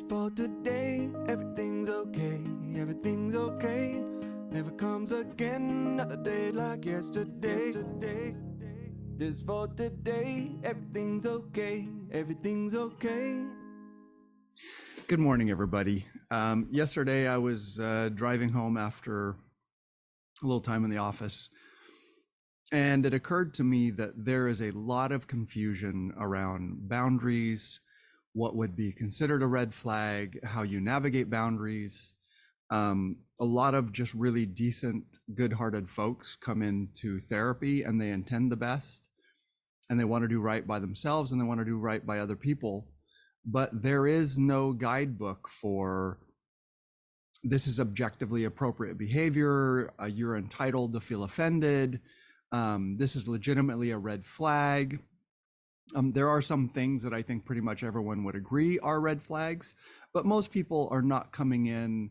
Just for today, everything's okay, everything's okay. Never comes again, another day like yesterday. Just for today, everything's okay, everything's okay. Good morning, everybody. Yesterday I was driving home after a little time in the office, and it occurred to me that there is a lot of confusion around boundaries, what would be considered a red flag, how you navigate boundaries. A lot of just really decent, good-hearted folks come into therapy and they intend the best, and they want to do right by themselves and they want to do right by other people. But there is no guidebook for this is objectively appropriate behavior. You're entitled to feel offended. This is legitimately a red flag. There are some things that I think pretty much everyone would agree are red flags, but most people are not coming in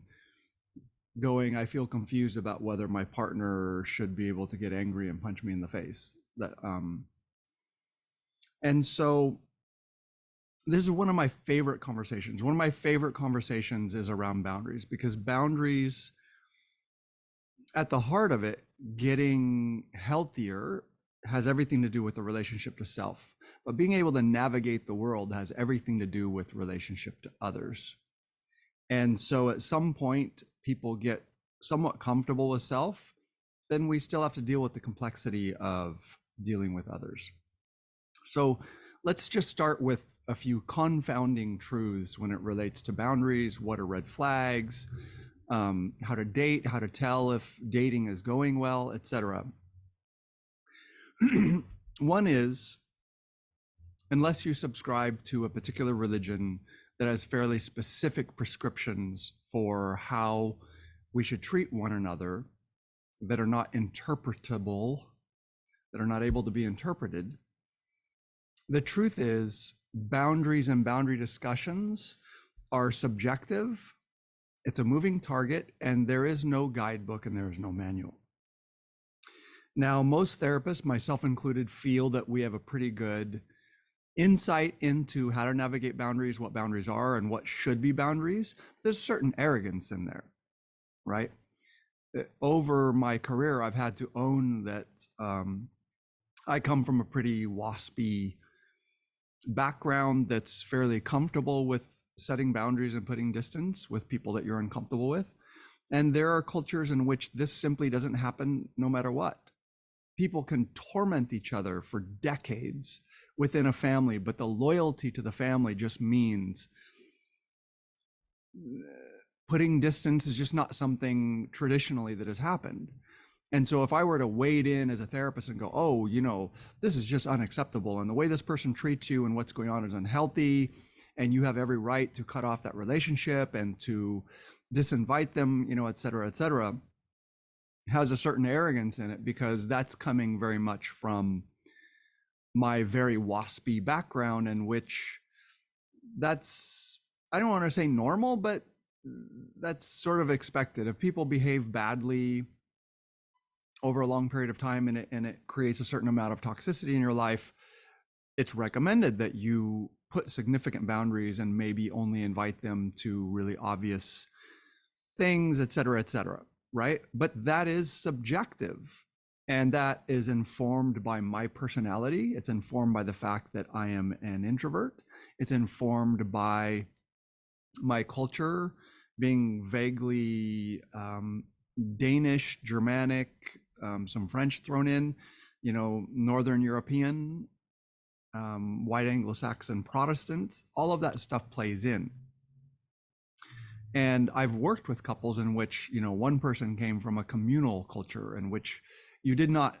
going, I feel confused about whether my partner should be able to get angry and punch me in the face. And so this is one of my favorite conversations. One of my favorite conversations is around boundaries, because boundaries, at the heart of it, getting healthier has everything to do with the relationship to self. But being able to navigate the world has everything to do with relationship to others. And so at some point, people get somewhat comfortable with self, then we still have to deal with the complexity of dealing with others. So let's just start with a few confounding truths when it relates to boundaries. What are red flags? How to date, how to tell if dating is going well, etc. One is, unless you subscribe to a particular religion that has fairly specific prescriptions for how we should treat one another that are not interpretable, that are not able to be interpreted, the truth is boundaries and boundary discussions are subjective. It's a moving target, and there is no guidebook and there is no manual. Now, most therapists, myself included, feel that we have a pretty good insight into how to navigate boundaries, what boundaries are, and what should be boundaries. There's certain arrogance in there, right? Over my career, I've had to own that I come from a pretty waspy background that's fairly comfortable with setting boundaries and putting distance with people that you're uncomfortable with. And there are cultures in which this simply doesn't happen no matter what. People can torment each other for decades within a family, but the loyalty to the family just means putting distance is just not something traditionally that has happened. And so if I were to wade in as a therapist and go, oh, you know, this is just unacceptable, and the way this person treats you and what's going on is unhealthy, and you have every right to cut off that relationship and to disinvite them, you know, et cetera, has a certain arrogance in it, because that's coming very much from my very waspy background, in which that's, I don't want to say normal, but that's sort of expected. If people behave badly over a long period of time and it creates a certain amount of toxicity in your life, it's recommended that you put significant boundaries and maybe only invite them to really obvious things, et cetera, right? But that is subjective. And that is informed by my personality. It's informed by the fact that I am an introvert. It's informed by my culture being vaguely Danish, Germanic, some French thrown in, you know, Northern European, white Anglo-Saxon Protestant, all of that stuff plays in. And I've worked with couples in which, you know, one person came from a communal culture in which you did not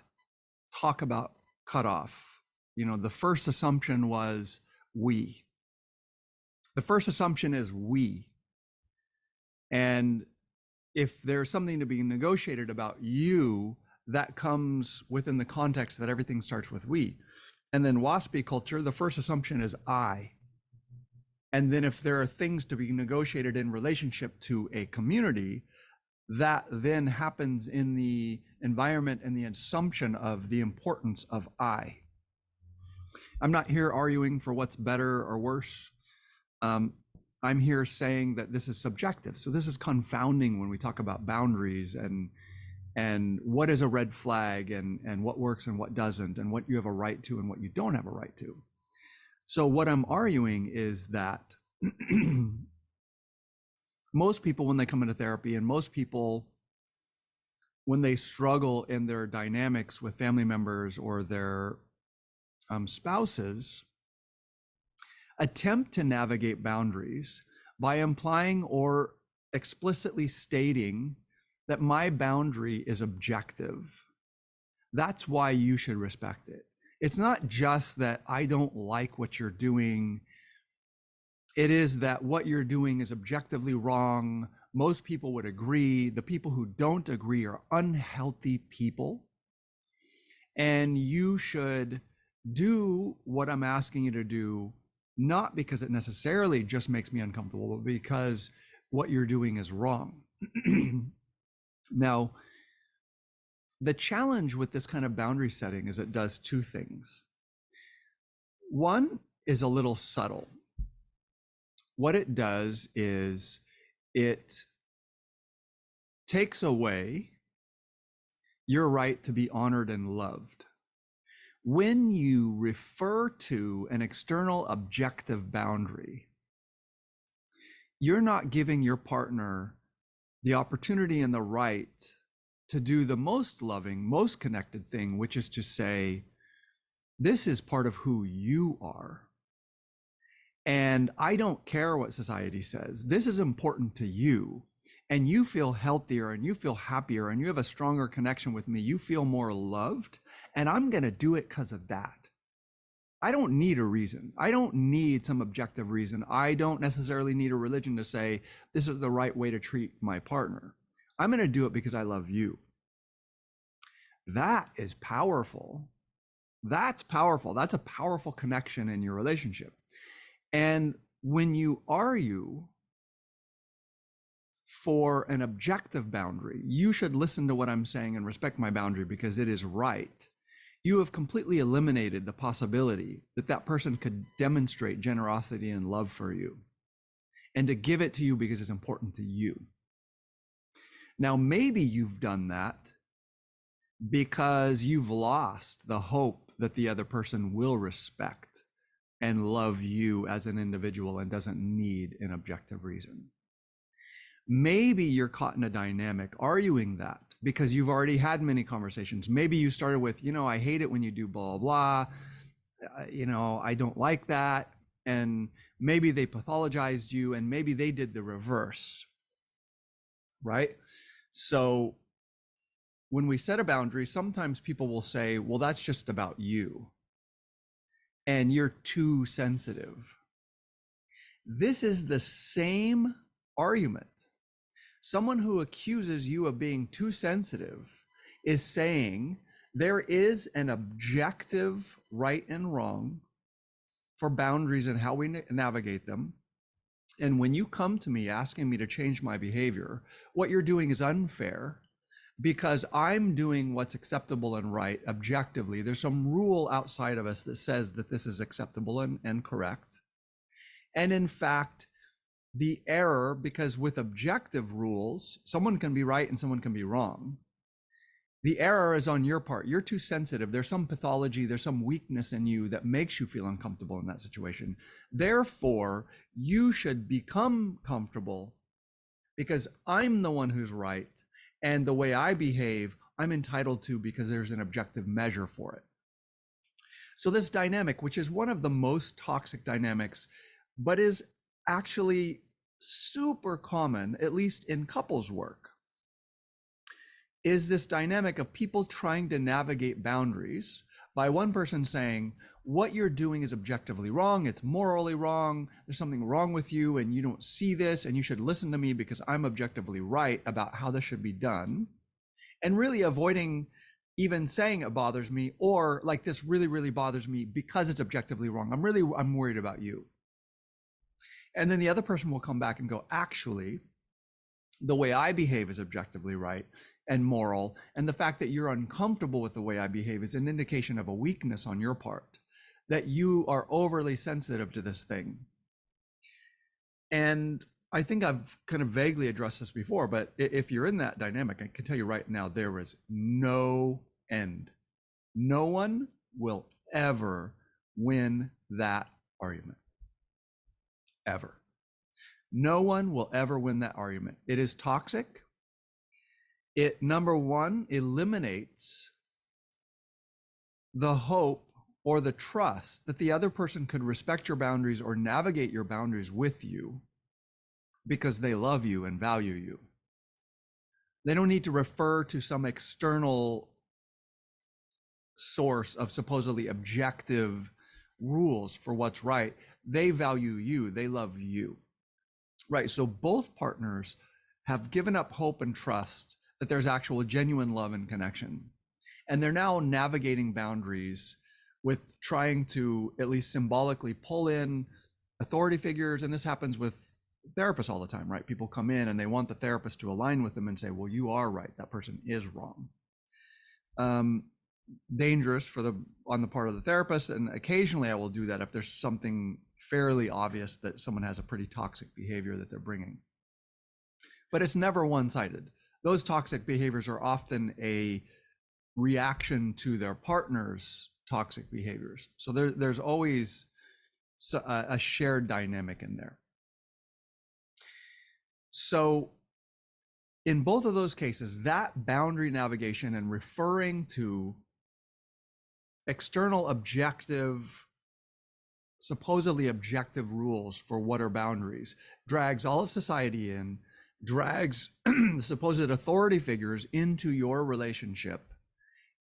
talk about cutoff. You know, the first assumption was we. The first assumption is we. And if there's something to be negotiated about you, that comes within the context that everything starts with we. And then WASPy culture, the first assumption is I. And then if there are things to be negotiated in relationship to a community, that then happens in the environment and the assumption of the importance of I. I'm not here arguing for what's better or worse. I'm here saying that this is subjective. So this is confounding when we talk about boundaries and what is a red flag and what works and what doesn't, and what you have a right to and what you don't have a right to. So what I'm arguing is that most people, when they come into therapy, and most people, when they struggle in their dynamics with family members or their spouses, attempt to navigate boundaries by implying or explicitly stating that my boundary is objective. That's why you should respect it. It's not just that I don't like what you're doing. It is that what you're doing is objectively wrong. Most people would agree. The people who don't agree are unhealthy people. And you should do what I'm asking you to do, not because it necessarily just makes me uncomfortable, but because what you're doing is wrong. Now, the challenge with this kind of boundary setting is it does two things. One is a little subtle. What it does is it takes away your right to be honored and loved. When you refer to an external objective boundary, you're not giving your partner the opportunity and the right to do the most loving, most connected thing, which is to say, this is part of who you are. And I don't care what society says. This is important to you. And you feel healthier and you feel happier and you have a stronger connection with me. You feel more loved. And I'm going to do it because of that. I don't need a reason. I don't need some objective reason. I don't necessarily need a religion to say this is the right way to treat my partner. I'm going to do it because I love you. That is powerful. That's powerful. That's a powerful connection in your relationship. And when you argue for an objective boundary, you should listen to what I'm saying and respect my boundary because it is right. You have completely eliminated the possibility that that person could demonstrate generosity and love for you and to give it to you because it's important to you. Now, maybe you've done that because you've lost the hope that the other person will respect and love you as an individual and doesn't need an objective reason. Maybe you're caught in a dynamic arguing that because you've already had many conversations. Maybe you started with, I hate it when you do blah, blah, blah. I don't like that. And maybe they pathologized you and maybe they did the reverse, right? So when we set a boundary, sometimes people will say, well, that's just about you. And you're too sensitive. This is the same argument. Someone who accuses you of being too sensitive is saying there is an objective right and wrong for boundaries and how we navigate them. And when you come to me asking me to change my behavior, what you're doing is unfair because I'm doing what's acceptable and right objectively. There's some rule outside of us that says that this is acceptable and correct. And in fact, the error, because with objective rules, someone can be right and someone can be wrong. The error is on your part. You're too sensitive. There's some pathology, there's some weakness in you that makes you feel uncomfortable in that situation. Therefore, you should become comfortable because I'm the one who's right. And the way I behave, I'm entitled to because there's an objective measure for it. So this dynamic, which is one of the most toxic dynamics, but is actually super common, at least in couples work, is this dynamic of people trying to navigate boundaries by one person saying, what you're doing is objectively wrong, it's morally wrong, there's something wrong with you and you don't see this and you should listen to me because I'm objectively right about how this should be done, and really avoiding even saying it bothers me or like this really, really bothers me because it's objectively wrong. I'm worried about you. And then the other person will come back and go, actually, the way I behave is objectively right and moral. And the fact that you're uncomfortable with the way I behave is an indication of a weakness on your part, that you are overly sensitive to this thing. And I think I've kind of vaguely addressed this before, but if you're in that dynamic, I can tell you right now, there is no end. No one will ever win that argument. Ever. No one will ever win that argument. It is toxic. It, number one, eliminates the hope or the trust that the other person could respect your boundaries or navigate your boundaries with you because they love you and value you. They don't need to refer to some external source of supposedly objective rules for what's right. They value you. They love you. Right. So both partners have given up hope and trust that there's actual genuine love and connection. And they're now navigating boundaries with trying to at least symbolically pull in authority figures. And this happens with therapists all the time, right? People come in and they want the therapist to align with them and say, well, you are right. That person is wrong. Dangerous on the part of the therapist. And occasionally I will do that if there's something fairly obvious that someone has a pretty toxic behavior that they're bringing. But it's never one-sided. Those toxic behaviors are often a reaction to their partner's toxic behaviors. So there's always a shared dynamic in there. So in both of those cases, that boundary navigation and referring to external objective, supposedly objective rules for what are boundaries drags all of society in, drags supposed authority figures into your relationship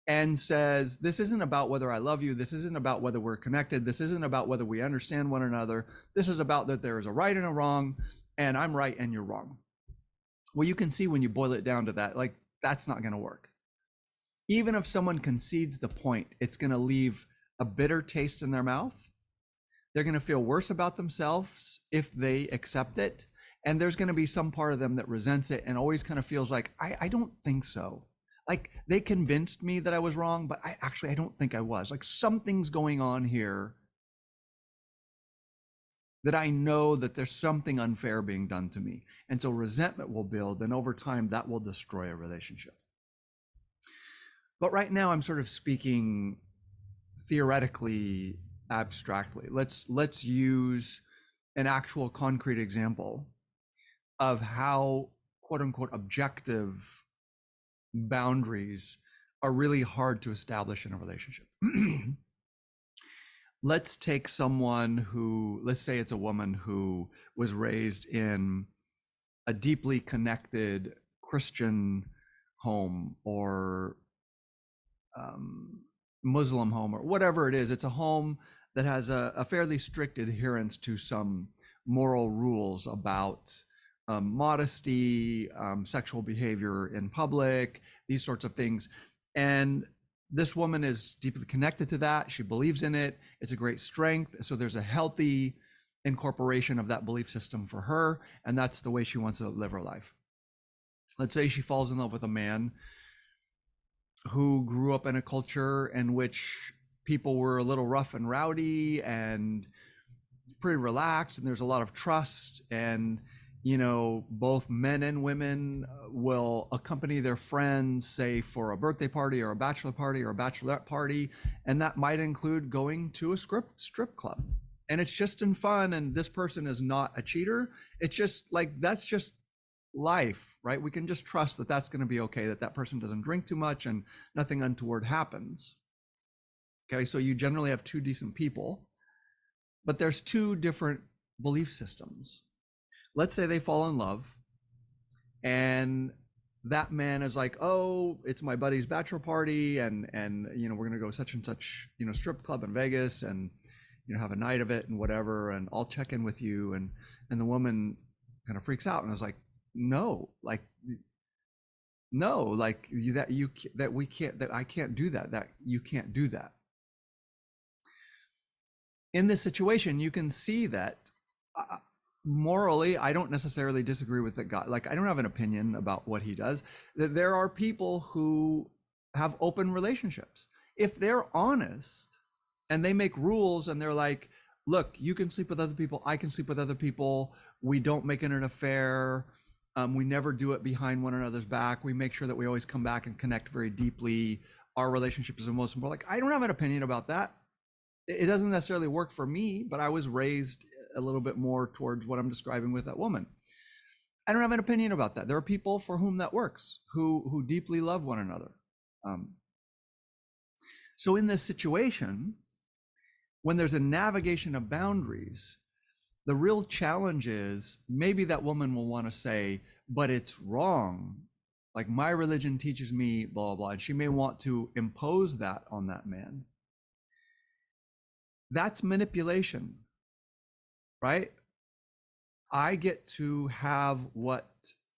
and says, this isn't about whether I love you. This isn't about whether we're connected. This isn't about whether we understand one another. This is about that there is a right and a wrong, and I'm right and you're wrong. Well, you can see when you boil it down to that, like, that's not going to work. Even if someone concedes the point, it's going to leave a bitter taste in their mouth. They're going to feel worse about themselves if they accept it. And there's going to be some part of them that resents it and always kind of feels like, I don't think so. Like, they convinced me that I was wrong, but I don't think I was. Like, something's going on here that I know that there's something unfair being done to me. And so resentment will build, and over time that will destroy a relationship. But right now I'm sort of speaking theoretically, abstractly. Let's use an actual concrete example of how quote unquote objective boundaries are really hard to establish in a relationship. Let's take someone who, let's say it's a woman who was raised in a deeply connected Christian home or Muslim home or whatever it is. It's a home that has a fairly strict adherence to some moral rules about modesty, sexual behavior in public, these sorts of things. And this woman is deeply connected to that. She believes in it. It's a great strength. So there's a healthy incorporation of that belief system for her. And that's the way she wants to live her life. Let's say she falls in love with a man who grew up in a culture in which people were a little rough and rowdy and pretty relaxed, and there's a lot of trust, and both men and women will accompany their friends, say for a birthday party or a bachelor party or a bachelorette party, and that might include going to a strip club, and it's just in fun, and this person is not a cheater. It's just like, that's just life, right? We can just trust that that's going to be okay, that person doesn't drink too much and nothing untoward happens. Okay, so you generally have two decent people, but there's two different belief systems. Let's say they fall in love and that man is like, oh, it's my buddy's bachelor party, and we're going to go such and such, strip club in Vegas, and have a night of it and whatever, and I'll check in with you. And the woman kind of freaks out and is like, no, I can't do that, that you can't do that. In this situation, you can see that morally, I don't necessarily disagree with that guy. Like, I don't have an opinion about what he does. That there are people who have open relationships. If they're honest and they make rules and they're like, look, you can sleep with other people, I can sleep with other people, We don't make it an affair. We never do it behind one another's back. We make sure that we always come back and connect very deeply. Our relationship is the most important. Like, I don't have an opinion about that. It doesn't necessarily work for me, but I was raised a little bit more towards what I'm describing with that woman. I don't have an opinion about that. There are people for whom that works, who deeply love one another. So in this situation, when there's a navigation of boundaries, the real challenge is maybe that woman will want to say, but it's wrong. Like, my religion teaches me blah, blah, blah. And she may want to impose that on that man. That's manipulation, right? I get to have what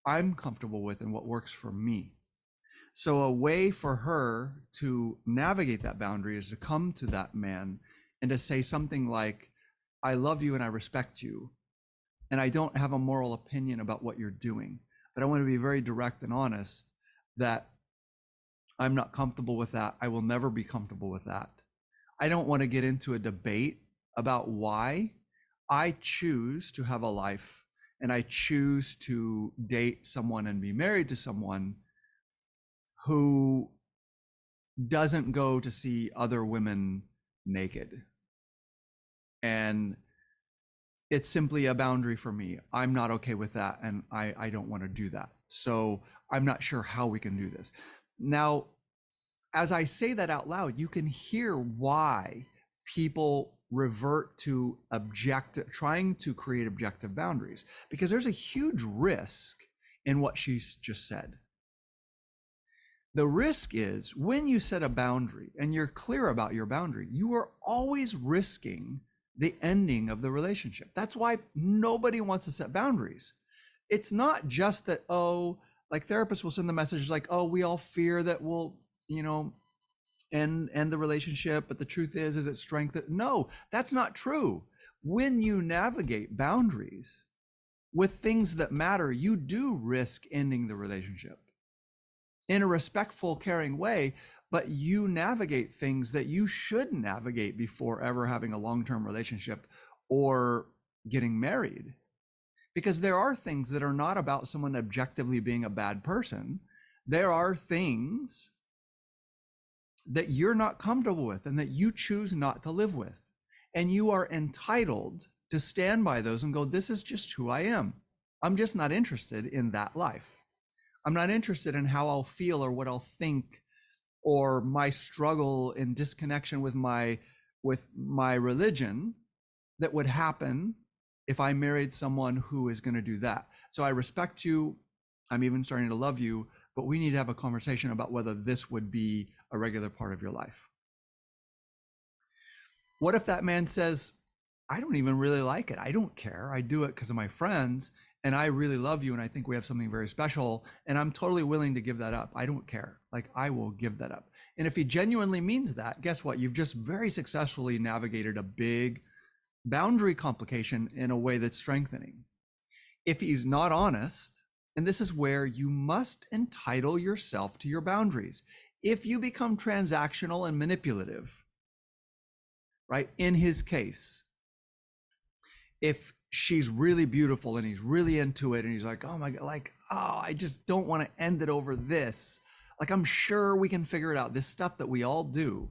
I'm comfortable with and what works for me. So a way for her to navigate that boundary is to come to that man and to say something like, I love you and I respect you, and I don't have a moral opinion about what you're doing, but I want to be very direct and honest that I'm not comfortable with that. I will never be comfortable with that. I don't want to get into a debate about why. I choose to have a life, and I choose to date someone and be married to someone who doesn't go to see other women naked. And it's simply a boundary for me. I'm not okay with that, and I don't want to do that. So I'm not sure how we can do this. Now, as I say that out loud, you can hear why people revert to trying to create objective boundaries, because there's a huge risk in what she's just said. The risk is when you set a boundary and you're clear about your boundary, you are always risking the ending of the relationship. That's why nobody wants to set boundaries. It's not just that, like therapists will send the message like, we all fear that we'll, end the relationship, but the truth is it strengthens. No, that's not true. When you navigate boundaries with things that matter, you do risk ending the relationship in a respectful, caring way, but you navigate things that you should navigate before ever having a long-term relationship or getting married. Because there are things that are not about someone objectively being a bad person. There are things that you're not comfortable with and that you choose not to live with. And you are entitled to stand by those and go, this is just who I am. I'm just not interested in that life. I'm not interested in how I'll feel or what I'll think, or my struggle in disconnection with my religion that would happen if I married someone who is going to do that. So I respect you. I'm even starting to love you, but we need to have a conversation about whether this would be a regular part of your life. What if that man says, I don't even really like it. I don't care. I do it because of my friends, and I really love you, and I think we have something very special, and I'm totally willing to give that up. I don't care. Like, I will give that up. And if he genuinely means that, guess what? You've just very successfully navigated a big boundary complication in a way that's strengthening. If he's not honest, and this is where you must entitle yourself to your boundaries. If you become transactional and manipulative, right? In his case, if she's really beautiful and he's really into it and he's like, oh my God, like, I just don't want to end it over this. Like, I'm sure we can figure it out. This stuff that we all do.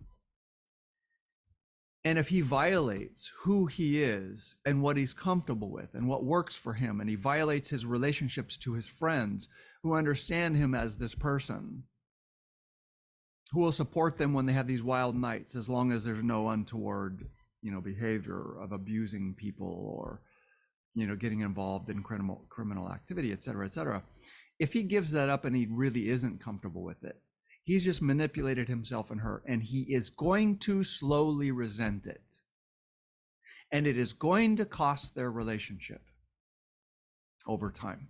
And if he violates who he is and what he's comfortable with and what works for him, and he violates his relationships to his friends who understand him as this person, who will support them when they have these wild nights, as long as there's no untoward, behavior of abusing people or, getting involved in criminal activity, et cetera, et cetera. If he gives that up and he really isn't comfortable with it, he's just manipulated himself and her, and he is going to slowly resent it. And it is going to cost their relationship over time.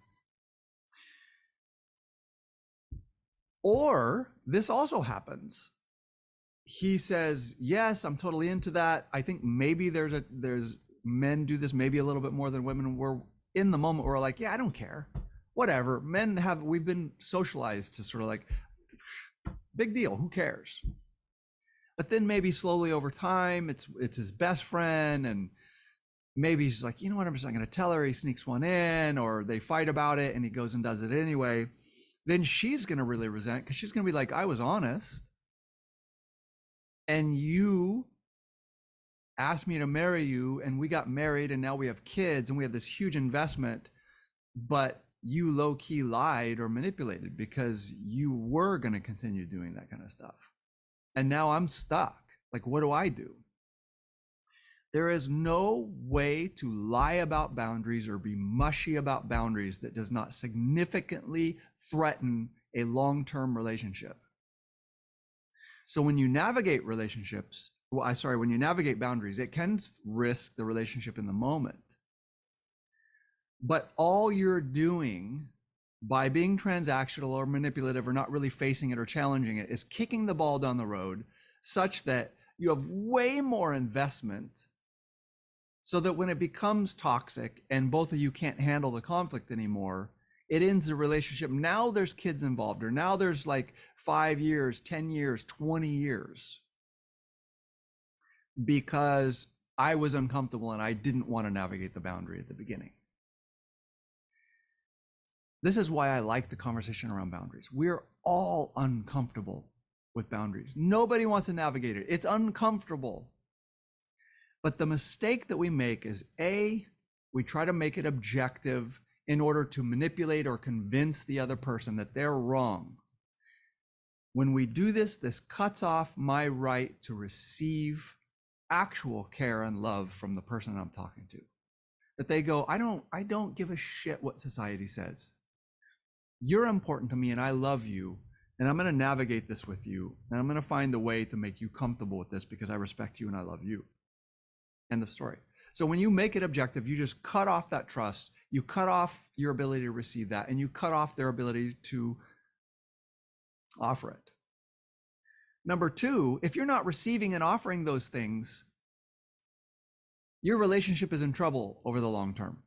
Or this also happens. He says, yes, I'm totally into that. I think maybe there's men do this maybe a little bit more than women. We're in the moment, we're like, yeah, I don't care. Whatever. We've been socialized to sort of like, big deal, who cares? But then maybe slowly over time, it's his best friend, and maybe he's like, you know what, I'm just not going to tell her. He sneaks one in, or they fight about it and he goes and does it anyway. Then she's going to really resent, because she's going to be like, I was honest. And you asked me to marry you, and we got married, and now we have kids, and we have this huge investment, but you low-key lied or manipulated because you were going to continue doing that kind of stuff. And now I'm stuck. Like, what do I do? There is no way to lie about boundaries or be mushy about boundaries that does not significantly threaten a long-term relationship. So when you navigate relationships, when you navigate boundaries, it can risk the relationship in the moment. But all you're doing by being transactional or manipulative or not really facing it or challenging it is kicking the ball down the road, such that you have way more investment, so that when it becomes toxic and both of you can't handle the conflict anymore, it ends the relationship. Now there's kids involved, or now there's like 5 years, 10 years, 20 years, because I was uncomfortable and I didn't want to navigate the boundary at the beginning. This is why I like the conversation around boundaries. We're all uncomfortable with boundaries. Nobody wants to navigate it. It's uncomfortable. But the mistake that we make is, A, we try to make it objective in order to manipulate or convince the other person that they're wrong. When we do this, this cuts off my right to receive actual care and love from the person I'm talking to. That they go, I don't give a shit what society says. You're important to me and I love you, and I'm going to navigate this with you, and I'm going to find a way to make you comfortable with this because I respect you and I love you. End of story. So when you make it objective, you just cut off that trust, you cut off your ability to receive that, and you cut off their ability to offer it. Number two, if you're not receiving and offering those things, your relationship is in trouble over the long term.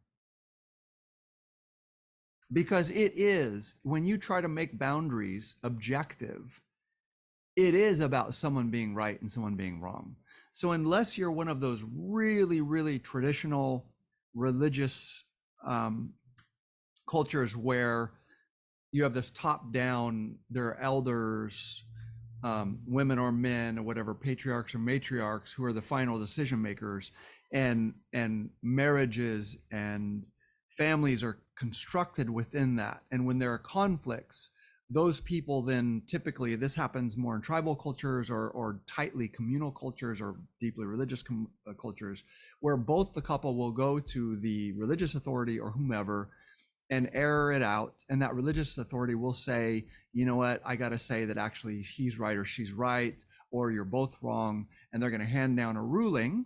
Because it is, when you try to make boundaries objective, it is about someone being right and someone being wrong. So unless you're one of those really, really traditional religious cultures where you have this top down, there are elders, women or men or whatever, patriarchs or matriarchs, who are the final decision makers, and marriages and families are constructed within that. And when there are conflicts, those people then typically, this happens more in tribal cultures or tightly communal cultures or deeply religious cultures, where both the couple will go to the religious authority or whomever and air it out. And that religious authority will say, you know what, I got to say that actually he's right or she's right, or you're both wrong. And they're going to hand down a ruling.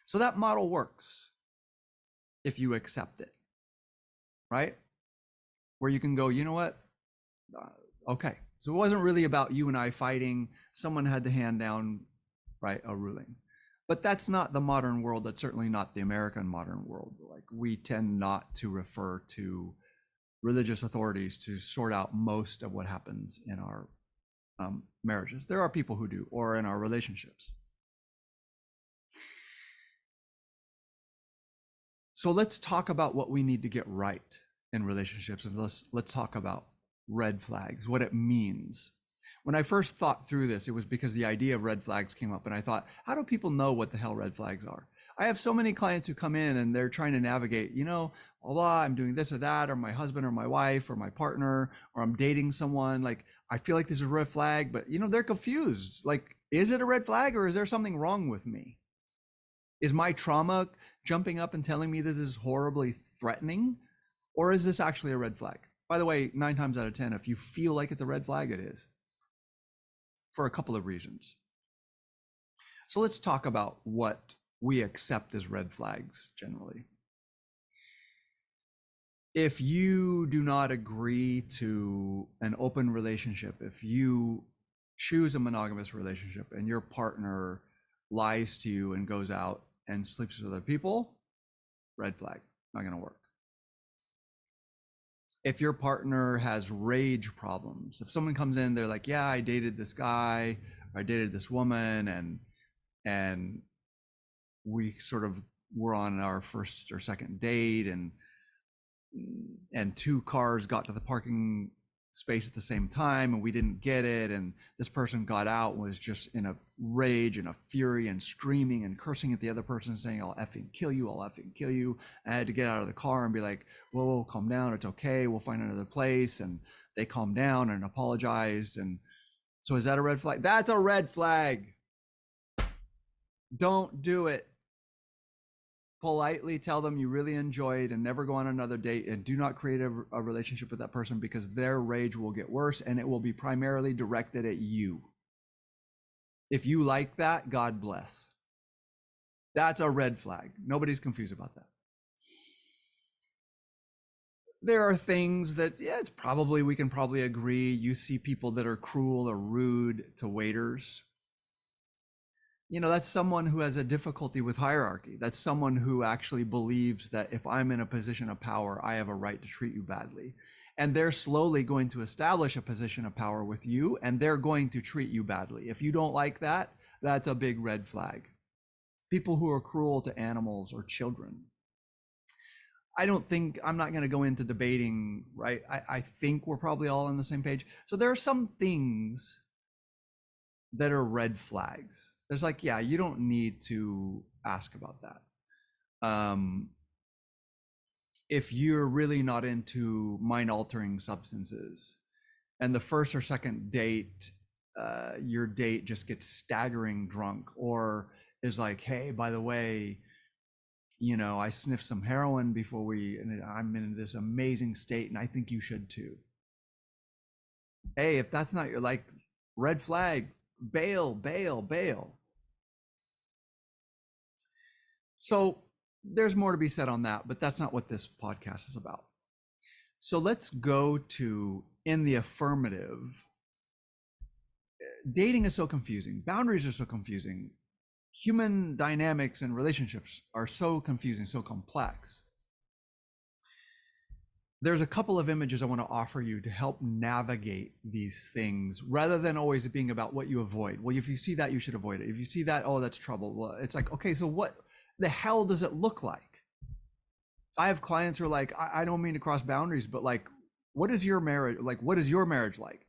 So that model works if you accept it, right? Where you can go, you know what? Okay. So it wasn't really about you and I fighting. Someone had to hand down, right, a ruling. But that's not the modern world. That's certainly not the American modern world. Like, we tend not to refer to religious authorities to sort out most of what happens in our marriages. There are people who do, or in our relationships. So let's talk about what we need to get right in relationships, and let's talk about red flags, what it means. When I first thought through this, it was because the idea of red flags came up, and I thought, how do people know what the hell red flags are? I have so many clients who come in and they're trying to navigate, you know, blah, I'm doing this or that, or my husband or my wife or my partner, or I'm dating someone. Like, I feel like this is a red flag, but you know, they're confused. Like, is it a red flag, or is there something wrong with me? Is my trauma jumping up and telling me that this is horribly threatening? Or is this actually a red flag? By the way, 9 times out of 10, if you feel like it's a red flag, it is, for a couple of reasons. So let's talk about what we accept as red flags generally. If you do not agree to an open relationship, if you choose a monogamous relationship and your partner lies to you and goes out and sleeps with other people, red flag, not going to work. If your partner has rage problems, if someone comes in, they're like, yeah, I dated this guy, or I dated this woman, and we sort of we're on our first or second date, and two cars got to the parking space at the same time and we didn't get it, and this person got out and was just in a rage and a fury and screaming and cursing at the other person, saying, I'll effing kill you, I'll effing kill you. I had to get out of the car and be like, whoa, calm down, it's okay, we'll find another place. And they calmed down and apologized. And so is that a red flag? That's a red flag. Don't do it. Politely tell them you really enjoyed and never go on another date, and do not create a relationship with that person, because their rage will get worse and it will be primarily directed at you. If you like that, God bless. That's a red flag. Nobody's confused about that. There are things that, yeah, it's probably, we can probably agree. You see people that are cruel or rude to waiters. You know, that's someone who has a difficulty with hierarchy. That's someone who actually believes that if I'm in a position of power, I have a right to treat you badly. And they're slowly going to establish a position of power with you, and they're going to treat you badly. If you don't like that, that's a big red flag. People who are cruel to animals or children. I'm not going to go into debating, right? I think we're probably all on the same page. So there are some things that are red flags. There's like, yeah, you don't need to ask about that. If you're really not into mind-altering substances, and the first or second date, your date just gets staggering drunk, or is like, hey, by the way, you know, I sniffed some heroin and I'm in this amazing state and I think you should too. Hey, if that's not your, like, red flag, bail. So there's more to be said on that, but that's not what this podcast is about. So let's go to, in the affirmative. Dating is so confusing. Boundaries are so confusing. Human dynamics and relationships are so confusing, so complex. There's a couple of images I want to offer you to help navigate these things, rather than always being about what you avoid. Well, if you see that, you should avoid it. If you see that, oh, that's trouble. Well, it's like, okay, so what the hell does it look like? I have clients who are like, I don't mean to cross boundaries, but like, what is your marriage like? What is your marriage like?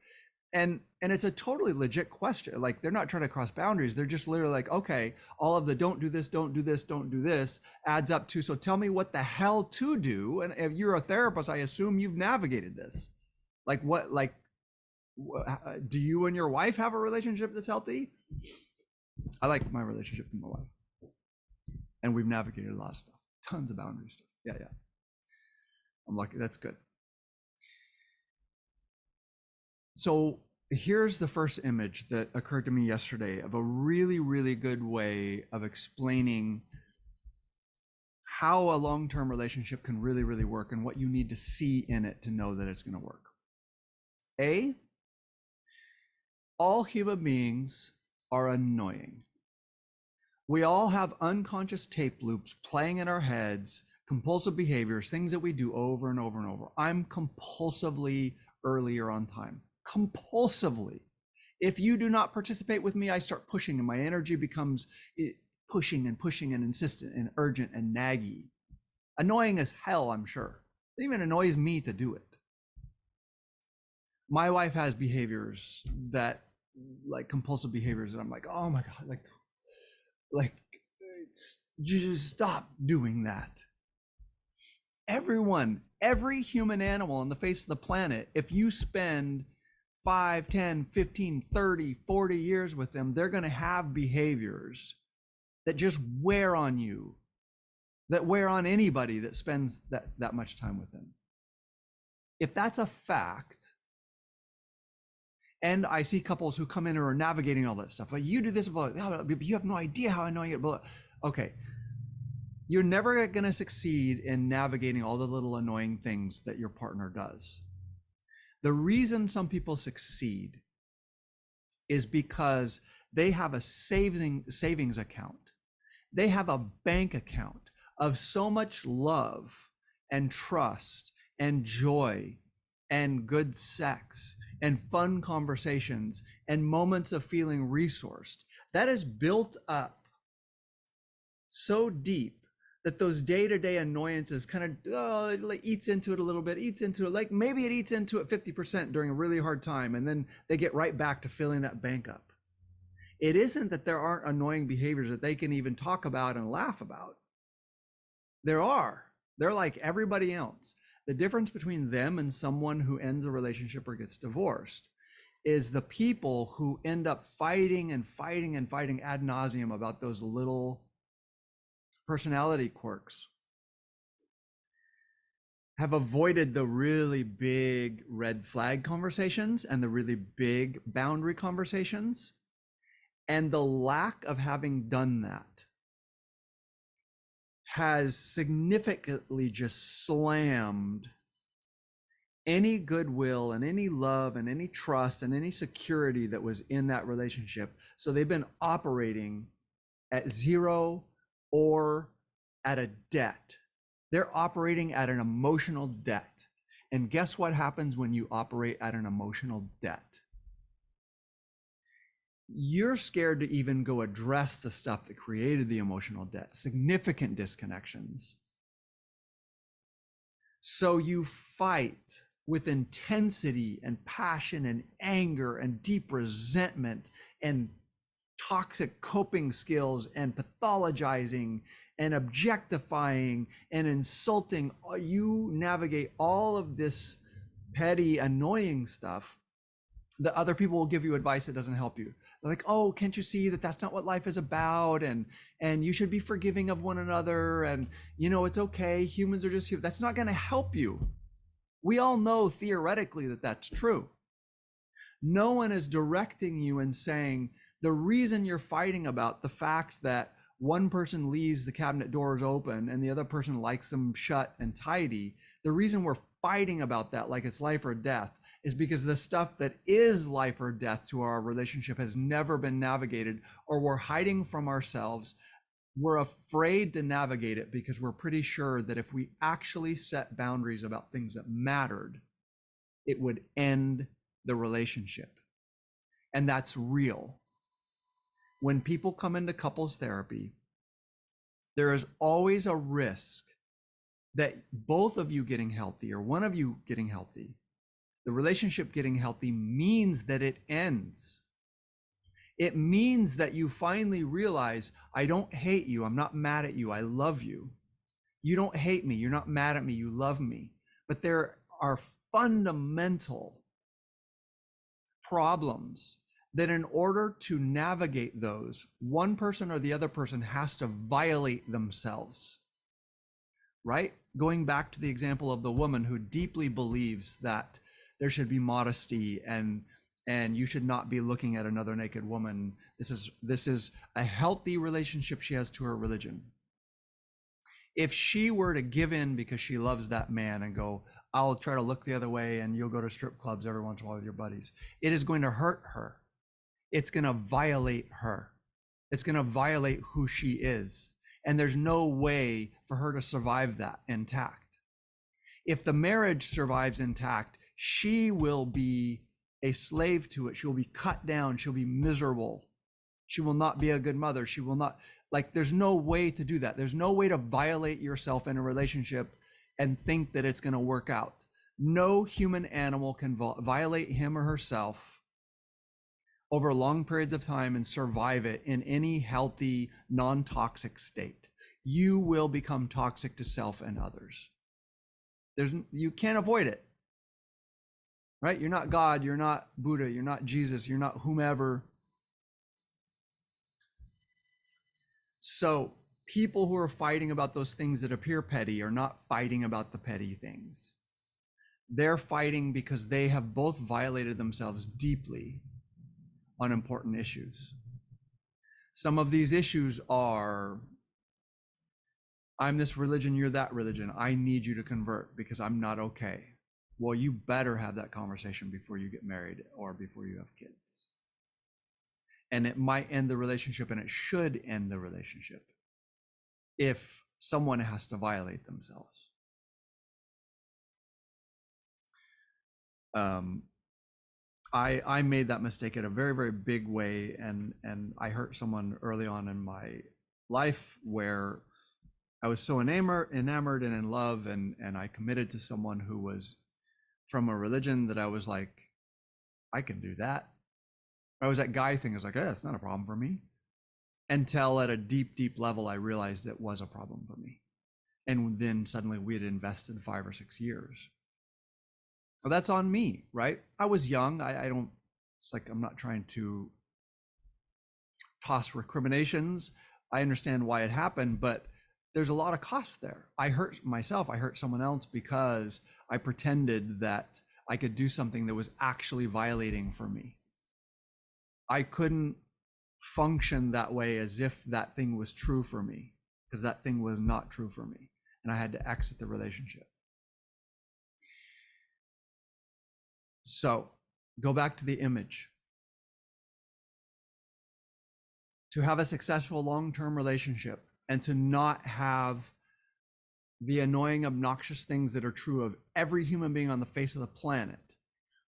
And it's a totally legit question. Like, they're not trying to cross boundaries. They're just literally like, okay, all of the don't do this, don't do this, don't do this adds up to, so tell me what the hell to do. And if you're a therapist, I assume you've navigated this. Like, what, like, do you and your wife have a relationship that's healthy? I like my relationship with my wife. And we've navigated a lot of stuff, tons of boundary stuff. Yeah. I'm lucky. That's good. So here's the first image that occurred to me yesterday of a really, really good way of explaining how a long-term relationship can really, really work, and what you need to see in it to know that it's going to work. All human beings are annoying. We all have unconscious tape loops playing in our heads, compulsive behaviors, things that we do over and over and over. I'm compulsively earlier on time. Compulsively. If you do not participate with me, I start pushing, and my energy becomes pushing and insistent and urgent and naggy. Annoying as hell, I'm sure. It even annoys me to do it. My wife has behaviors that, like, compulsive behaviors, that I'm like, oh my God, like just stop doing that. Every human animal on the face of the planet, if you spend 5, 10, 15, 30, 40 years with them, they're going to have behaviors that just wear on you, that wear on anybody that spends that much time with them. If that's a fact, and I see couples who come in who are navigating all that stuff, like, you do this, but you have no idea how annoying it is. Okay, you're never going to succeed in navigating all the little annoying things that your partner does. The reason some people succeed is because they have a savings account. They have a bank account of so much love and trust and joy and good sex and fun conversations and moments of feeling resourced. That is built up so deep that those day-to-day annoyances kind of it like eats into it a little bit, eats into it, like maybe it eats into it 50% during a really hard time, and then they get right back to filling that bank up. It isn't that there aren't annoying behaviors that they can even talk about and laugh about. There are. They're like everybody else. The difference between them and someone who ends a relationship or gets divorced is the people who end up fighting and fighting and fighting ad nauseum about those little personality quirks have avoided the really big red flag conversations and the really big boundary conversations. And the lack of having done that has significantly just slammed any goodwill and any love and any trust and any security that was in that relationship. So they've been operating at zero or at a debt. They're operating at an emotional debt. And guess what happens when you operate at an emotional debt? You're scared to even go address the stuff that created the emotional debt, significant disconnections. So you fight with intensity and passion and anger and deep resentment and toxic coping skills and pathologizing and objectifying and insulting. You navigate all of this petty, annoying stuff that other people will give you advice that doesn't help you. They're like, oh, can't you see that that's not what life is about? And you should be forgiving of one another. And, you know, it's okay. Humans are just here. That's not going to help you. We all know theoretically that that's true. No one is directing you and saying the reason you're fighting about the fact that one person leaves the cabinet doors open and the other person likes them shut and tidy. The reason we're fighting about that, like it's life or death, is because the stuff that is life or death to our relationship has never been navigated, or we're hiding from ourselves. We're afraid to navigate it because we're pretty sure that if we actually set boundaries about things that mattered, it would end the relationship. And that's real. When people come into couples therapy, there is always a risk that both of you getting healthy or one of you getting healthy, the relationship getting healthy, means that it ends. It means that you finally realize, I don't hate you. I'm not mad at you. I love you. You don't hate me. You're not mad at me. You love me. But there are fundamental problems that in order to navigate those, one person or the other person has to violate themselves, right? Going back to the example of the woman who deeply believes that there should be modesty and you should not be looking at another naked woman. This is a healthy relationship she has to her religion. If she were to give in because she loves that man and go, I'll try to look the other way and you'll go to strip clubs every once in a while with your buddies, it is going to hurt her. It's going to violate her. It's going to violate who she is. And there's no way for her to survive that intact. If the marriage survives intact, she will be a slave to it. She will be cut down. She'll be miserable. She will not be a good mother. She will not, like, there's no way to do that. There's no way to violate yourself in a relationship and think that it's going to work out. No human animal can violate him or herself over long periods of time and survive it in any healthy, non-toxic state. You will become toxic to self and others. You can't avoid it, right? You're not God, you're not Buddha, you're not Jesus, you're not whomever. So people who are fighting about those things that appear petty are not fighting about the petty things. They're fighting because they have both violated themselves deeply on important issues. Some of these issues are, I'm this religion, you're that religion. I need you to convert because I'm not okay. Well, you better have that conversation before you get married or before you have kids. And it might end the relationship, and it should end the relationship if someone has to violate themselves. I made that mistake in a very, very big way, and I hurt someone early on in my life where I was so enamored and in love, and I committed to someone who was from a religion that I was like, I can do that. I was that guy thing. I was like, it's not a problem for me. Until at a deep level, I realized it was a problem for me. And then suddenly we had invested 5 or 6 years. Well, that's on me, right? I was young. I don't, it's like, I'm not trying to toss recriminations. I understand why it happened, but there's a lot of cost there. I hurt myself. I hurt someone else because I pretended that I could do something that was actually violating for me. I couldn't function that way as if that thing was true for me, because that thing was not true for me. And I had to exit the relationship. So go back to the image. To have a successful long-term relationship and to not have the annoying, obnoxious things that are true of every human being on the face of the planet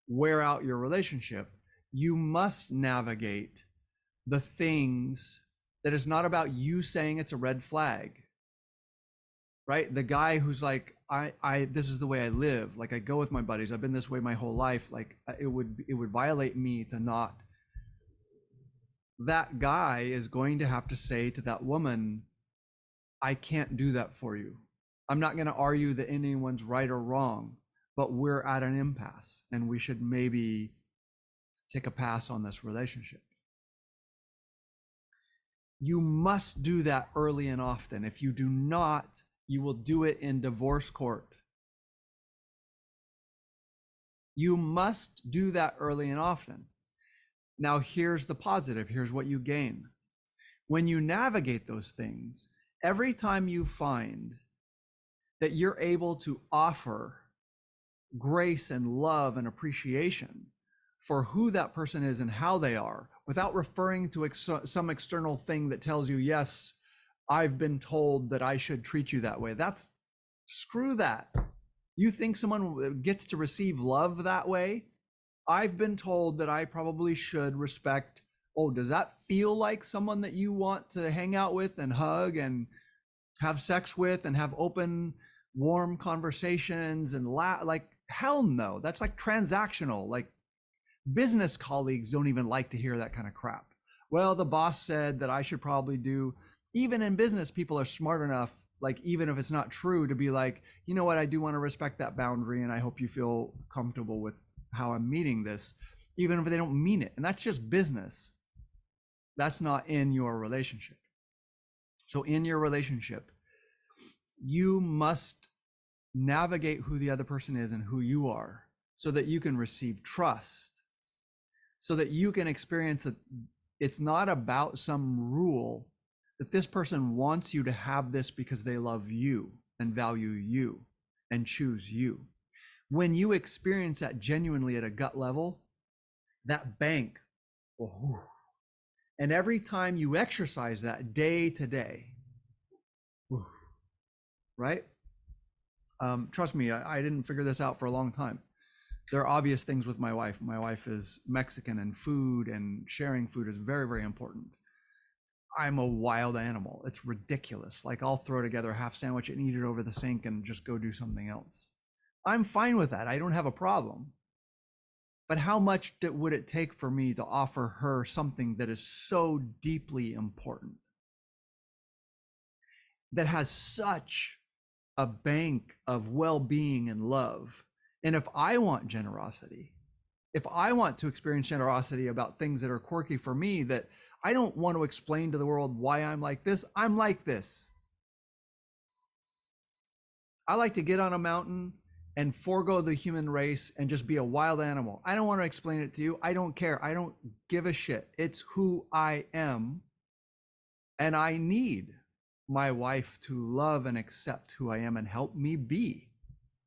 wear out your relationship, you must navigate the things that is not about you saying it's a red flag, right? The guy who's like, this is the way I live. Like, I go with my buddies. I've been this way my whole life. Like, it would violate me to not. That guy is going to have to say to that woman, I can't do that for you. I'm not going to argue that anyone's right or wrong, but we're at an impasse and we should maybe take a pass on this relationship. You must do that early and often. If you do not, you will do it in divorce court. You must do that early and often. Now, here's the positive. Here's what you gain. When you navigate those things, every time you find that you're able to offer grace and love and appreciation for who that person is and how they are, without referring to some external thing that tells you, yes, I've been told that I should treat you that way. That's, screw that. You think someone gets to receive love that way? I've been told that I probably should respect. Oh, does that feel like someone that you want to hang out with and hug and have sex with and have open, warm conversations and laugh? Like, hell no. That's like transactional. Like, business colleagues don't even like to hear that kind of crap. Well, the boss said that I should probably do. Even in business, people are smart enough, like, even if it's not true, to be like, you know what, I do want to respect that boundary and I hope you feel comfortable with how I'm meeting this, even if they don't mean it. And that's just business. That's not in your relationship. So in your relationship, you must navigate who the other person is and who you are so that you can receive trust, so that you can experience that it's not about some rule, that this person wants you to have this because they love you and value you and choose you. When you experience that genuinely at a gut level, that bank, oh, and every time you exercise that day to day, right? Trust me, I didn't figure this out for a long time. There are obvious things with my wife. My wife is Mexican, and food and sharing food is very, very important. I'm a wild animal. It's ridiculous. Like, I'll throw together a half sandwich and eat it over the sink and just go do something else. I'm fine with that. I don't have a problem. But how much would it take for me to offer her something that is so deeply important, that has such a bank of well-being and love? And if I want generosity, if I want to experience generosity about things that are quirky for me, that I don't want to explain to the world why I'm like this, I'm like this. I like to get on a mountain and forego the human race and just be a wild animal. I don't want to explain it to you. I don't care. I don't give a shit. It's who I am. And I need my wife to love and accept who I am and help me be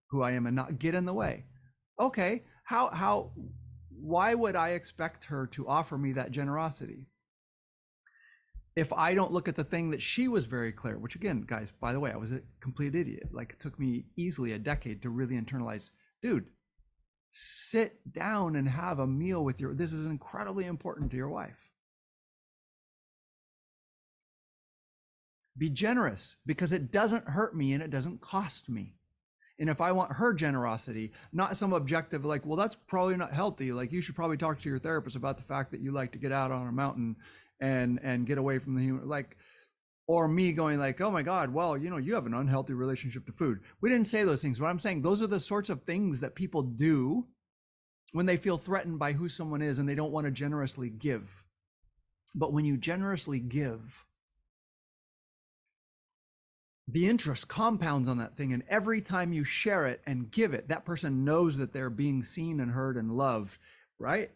who I am and not get in the way. Okay, why would I expect her to offer me that generosity if I don't look at the thing that she was very clear, which, again, guys, by the way, I was a complete idiot. Like, it took me easily a decade to really internalize, dude, sit down and have a meal with this is incredibly important to your wife. Be generous because it doesn't hurt me and it doesn't cost me. And if I want her generosity, not some objective like, well, that's probably not healthy. Like you should probably talk to your therapist about the fact that you like to get out on a mountain and get away from the human, like, or me going like, oh my God, well, you know, you have an unhealthy relationship to food. We didn't say those things, but I'm saying those are the sorts of things that people do when they feel threatened by who someone is and they don't want to generously give. But when you generously give, the interest compounds on that thing. And every time you share it and give it, that person knows that they're being seen and heard and loved, right?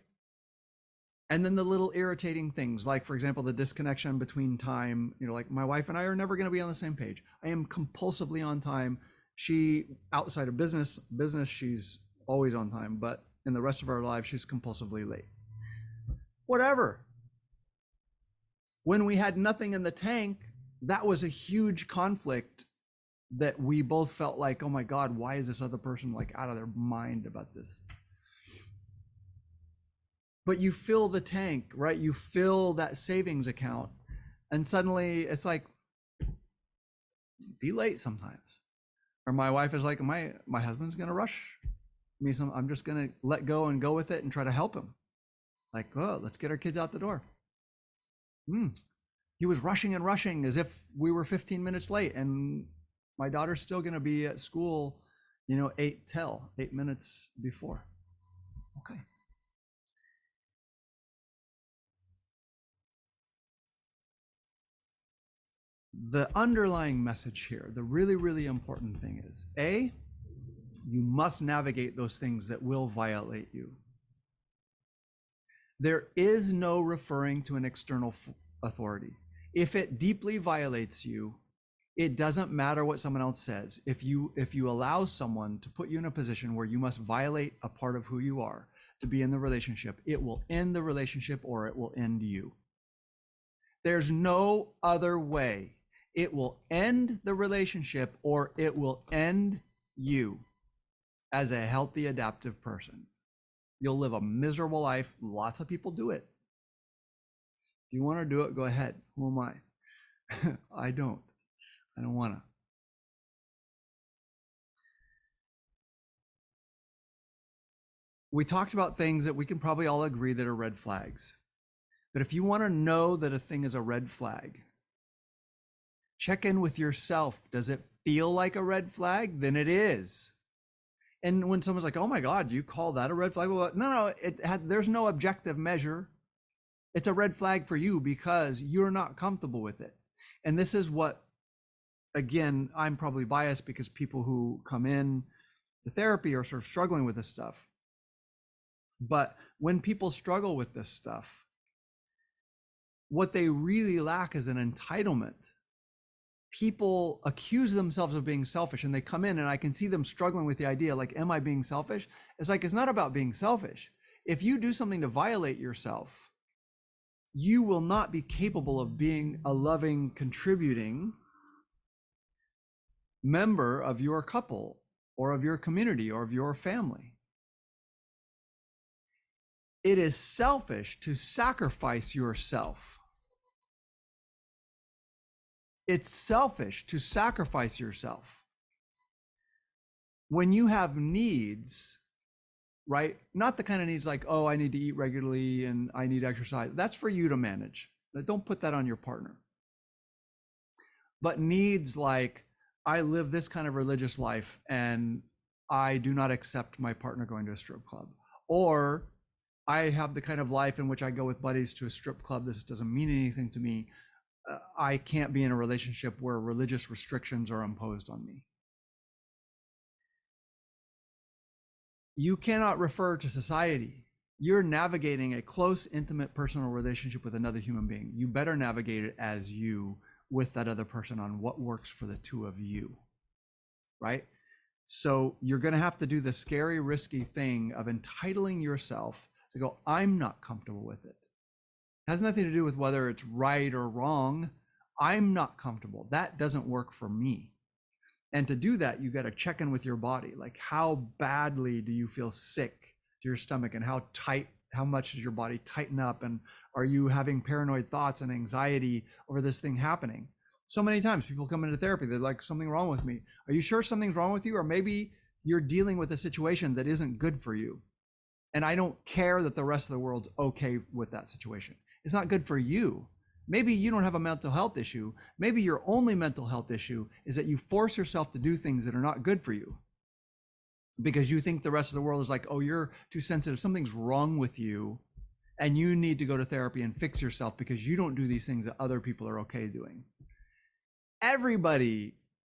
And then the little irritating things, like, for example, the disconnection between time, you know, like my wife and I are never going to be on the same page. I am compulsively on time. She, outside of business, she's always on time, but in the rest of our lives, she's compulsively late. Whatever. When we had nothing in the tank, that was a huge conflict that we both felt like, oh my God, why is this other person like out of their mind about this? But you fill the tank, right? You fill that savings account, and suddenly it's like, be late sometimes. Or my wife is like, my husband's gonna rush me. I'm just gonna let go and go with it and try to help him. Like, oh, let's get our kids out the door. He was rushing and rushing as if we were 15 minutes late, and my daughter's still gonna be at school, you know, 8 minutes before. Okay. The underlying message here, the really, really important thing is, A, you must navigate those things that will violate you. There is no referring to an external authority. If it deeply violates you, it doesn't matter what someone else says. If you allow someone to put you in a position where you must violate a part of who you are to be in the relationship, it will end the relationship or it will end you. There's no other way. It will end the relationship or it will end you as a healthy, adaptive person. You'll live a miserable life. Lots of people do it. If you want to do it, go ahead. Who am I? I don't want to. We talked about things that we can probably all agree that are red flags. But if you want to know that a thing is a red flag, check in with yourself. Does it feel like a red flag? Then it is. And when someone's like, oh my God, you call that a red flag? Well, no, there's no objective measure. It's a red flag for you because you're not comfortable with it. And this is what, again, I'm probably biased because people who come in to therapy are sort of struggling with this stuff. But when people struggle with this stuff, what they really lack is an entitlement. People accuse themselves of being selfish and they come in and I can see them struggling with the idea, like, am I being selfish? It's like, it's not about being selfish. If you do something to violate yourself, you will not be capable of being a loving, contributing member of your couple or of your community or of your family. It is selfish to sacrifice yourself. It's selfish to sacrifice yourself. When you have needs, right? Not the kind of needs like, oh, I need to eat regularly and I need exercise. That's for you to manage. Don't put that on your partner. But needs like, I live this kind of religious life and I do not accept my partner going to a strip club. Or I have the kind of life in which I go with buddies to a strip club. This doesn't mean anything to me. I can't be in a relationship where religious restrictions are imposed on me. You cannot refer to society. You're navigating a close, intimate, personal relationship with another human being. You better navigate it as you with that other person on what works for the two of you, right? So you're going to have to do the scary, risky thing of entitling yourself to go, I'm not comfortable with it. It has nothing to do with whether it's right or wrong. I'm not comfortable. That doesn't work for me. And to do that, you got to check in with your body. Like, how badly do you feel sick to your stomach, and how much does your body tighten up? And are you having paranoid thoughts and anxiety over this thing happening? So many times people come into therapy, they're like, something wrong with me. Are you sure something's wrong with you? Or maybe you're dealing with a situation that isn't good for you. And I don't care that the rest of the world's okay with that situation. It's not good for you. Maybe you don't have a mental health issue. Maybe your only mental health issue is that you force yourself to do things that are not good for you because you think the rest of the world is like, oh, you're too sensitive. Something's wrong with you. And you need to go to therapy and fix yourself because you don't do these things that other people are okay doing. Everybody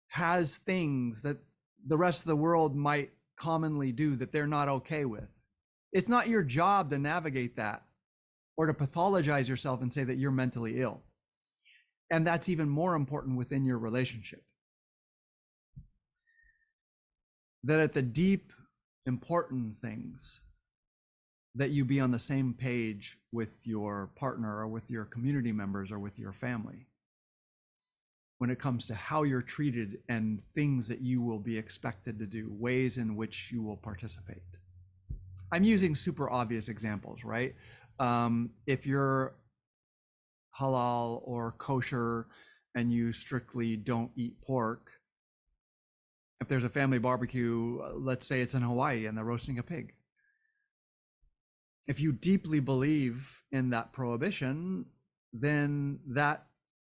has things that the rest of the world might commonly do that they're not okay with. It's not your job to navigate that or to pathologize yourself and say that you're mentally ill. And that's even more important within your relationship. That at the deep, important things, that you be on the same page with your partner or with your community members or with your family when it comes to how you're treated and things that you will be expected to do, ways in which you will participate. I'm using super obvious examples, right? If you're halal or kosher and you strictly don't eat pork, if there's a family barbecue, let's say it's in Hawaii and they're roasting a pig. If you deeply believe in that prohibition, then that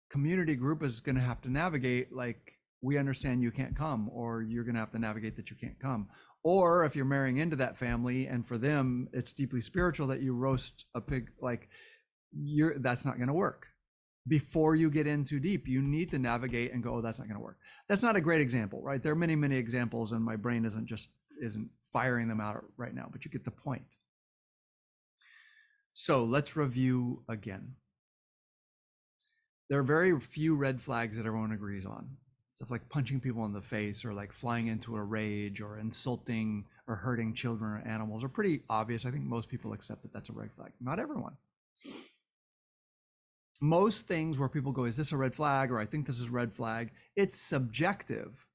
community group is going to have to navigate, like, we understand you can't come, or you're going to have to navigate that you can't come. Or if you're marrying into that family and for them it's deeply spiritual that you roast a pig, like, that's not going to work. Before you get in too deep, you need to navigate and go, oh, that's not going to work. That's not a great example, right? There are many, many examples, and my brain isn't firing them out right now, but you get the point. So let's review again. There are very few red flags that everyone agrees on. Stuff like punching people in the face or like flying into a rage or insulting or hurting children or animals are pretty obvious. I think most people accept that that's a red flag. Not everyone. Most things where people go, is this a red flag? Or I think this is a red flag. It's subjective.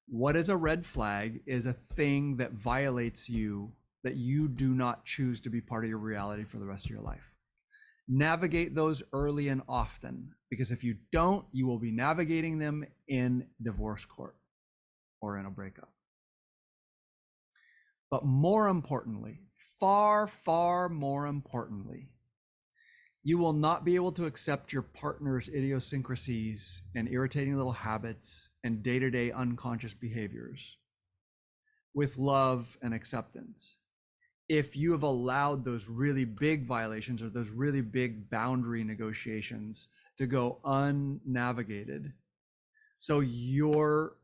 What is a red flag is a thing that violates you, that you do not choose to be part of your reality for the rest of your life. Navigate those early and often, because if you don't, you will be navigating them in divorce court or in a breakup. But more importantly, far, far more importantly, you will not be able to accept your partner's idiosyncrasies and irritating little habits and day-to-day unconscious behaviors with love and acceptance if you have allowed those really big violations or those really big boundary negotiations to go unnavigated. So your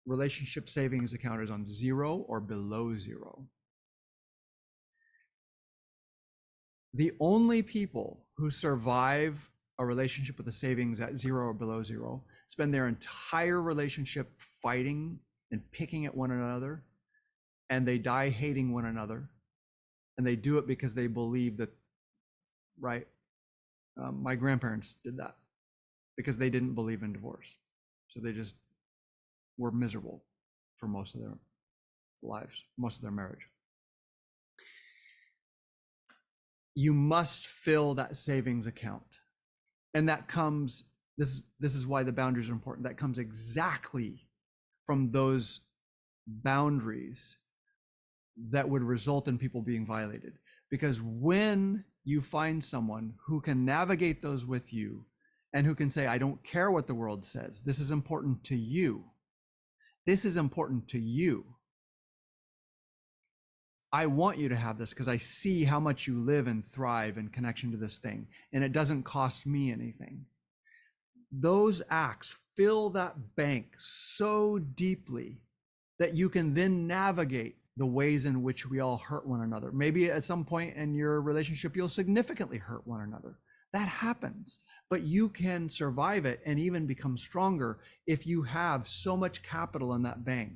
relationship savings account is on 0 or below 0. The only people who survive a relationship with a savings at 0 or below 0 spend their entire relationship fighting and picking at one another, and they die hating one another. And they do it because they believe that, right? My grandparents did that because they didn't believe in divorce. So they just were miserable for most of their lives, most of their marriage. You must fill that savings account. And that comes, this is why the boundaries are important. That comes exactly from those boundaries that would result in people being violated. Because when you find someone who can navigate those with you and who can say, I don't care what the world says, this is important to you. This is important to you. I want you to have this because I see how much you live and thrive in connection to this thing, and it doesn't cost me anything. Those acts fill that bank so deeply that you can then navigate the ways in which we all hurt one another. Maybe at some point in your relationship, you'll significantly hurt one another. That happens, but you can survive it and even become stronger if you have so much capital in that bank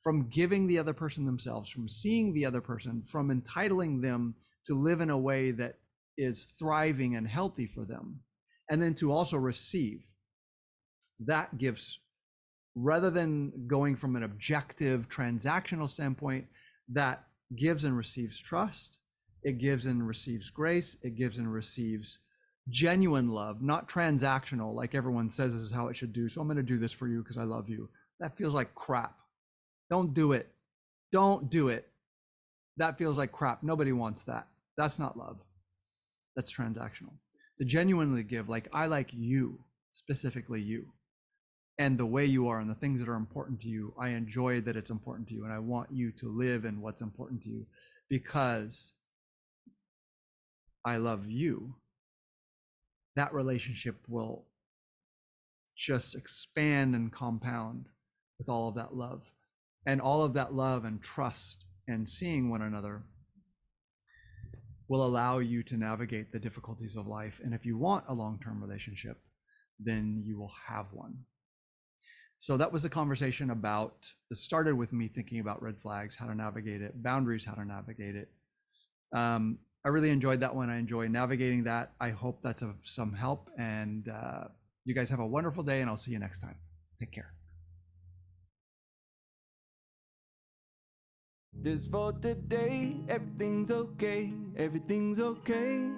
from giving the other person themselves, from seeing the other person, from entitling them to live in a way that is thriving and healthy for them, and then to also receive. That gives, rather than going from an objective transactional standpoint, that gives and receives trust, it gives and receives grace, it gives and receives Genuine love, not transactional, like everyone says this is how it should do. So I'm going to do this for you because I love you. That feels like crap. Don't do it. Don't do it. That feels like crap. Nobody wants that. That's not love. That's transactional. To genuinely give, like, I like you, specifically you, and the way you are and the things that are important to you. I enjoy that it's important to you, and I want you to live in what's important to you because I love you. That relationship will just expand and compound with all of that love. And all of that love and trust and seeing one another will allow you to navigate the difficulties of life. And if you want a long-term relationship, then you will have one. So that was a conversation about, it started with me thinking about red flags, how to navigate it, boundaries, how to navigate it. I really enjoyed that one. I enjoy navigating that. I hope that's of some help. And you guys have a wonderful day, and I'll see you next time. Take care. Just for today, everything's okay, everything's okay.